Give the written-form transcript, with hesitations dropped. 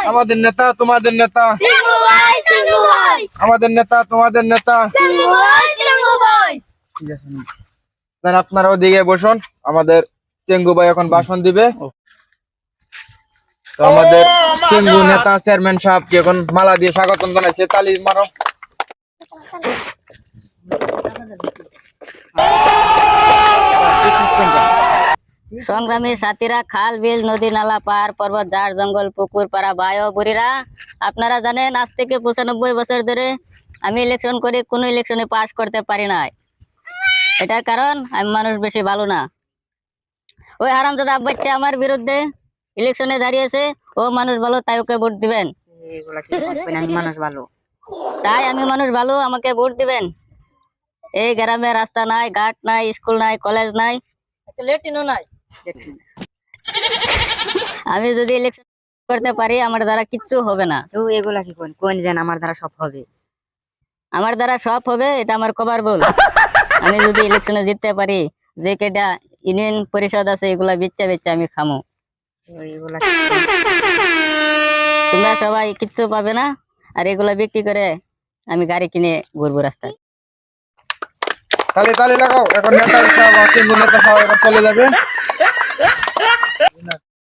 আমাদের নেতা তোমাদের নেতা, আমাদের নেতা তোমাদের নেতা। ঠিক আছে, স্যার আপনারা ওদিকে বসুন, আমাদের চেঙ্গু ভাই এখন ভাষণ দিবে। তো আমাদের চেঙ্গু নেতা চেয়ারম্যান সাহেবকে এখন মালা দিয়ে স্বাগতম জানাইছে, তালি মারো। সংগ্রামী সাথীরা, খাল বিল নদী নালা পাহাড় পর্বত ঝাড় জঙ্গল পুকুর পাড়া ভাই ও বুড়িরা, আপনারা জানেন আজ থেকে 95 বছর ধরে আমি ইলেকশন করে কোনো ইলেকশনে পাস করতে পারি নাই। এটার কারণ আমি মানুষ বেশি ভালো না। ওই হারামজাদা বাচ্চা আমার বিরুদ্ধে ইলেকশনে দাঁড়িয়েছে, ও মানুষ ভালো তাই ওকে ভোট দিবেন। আমি মানুষ ভালো, তাই আমি মানুষ ভালো, আমাকে ভোট দিবেন। এই গ্রামে রাস্তা নাই, ঘাট নাই, স্কুল নাই, কলেজ নাই, লেট্রিনও নাই। আমি যদি ইলেকশন করতে পারি আমার দ্বারা কিচ্ছু হবে না। তো এগুলা কি কোন যেন আমার দ্বারা সব হবে? আমার দ্বারা সব হবে এটা আমার কবার বল। আমি যদি ইলেকশনে জিততে পারি, যে কেটা ইউনিয়ন পরিষদ আছে এগুলা বেচা বেচা আমি খামো। এগুলা তোমরা সবাই কিচ্ছু পাবে না, আর এগুলা বিক্রি করে আমি গাড়ি কিনে ঘুরবো রাস্তায়। তালি তালি লাগাও। এখন নেতা সাহেব, চেঙ্গু নেতা সাহেব এখন চলে যাবে।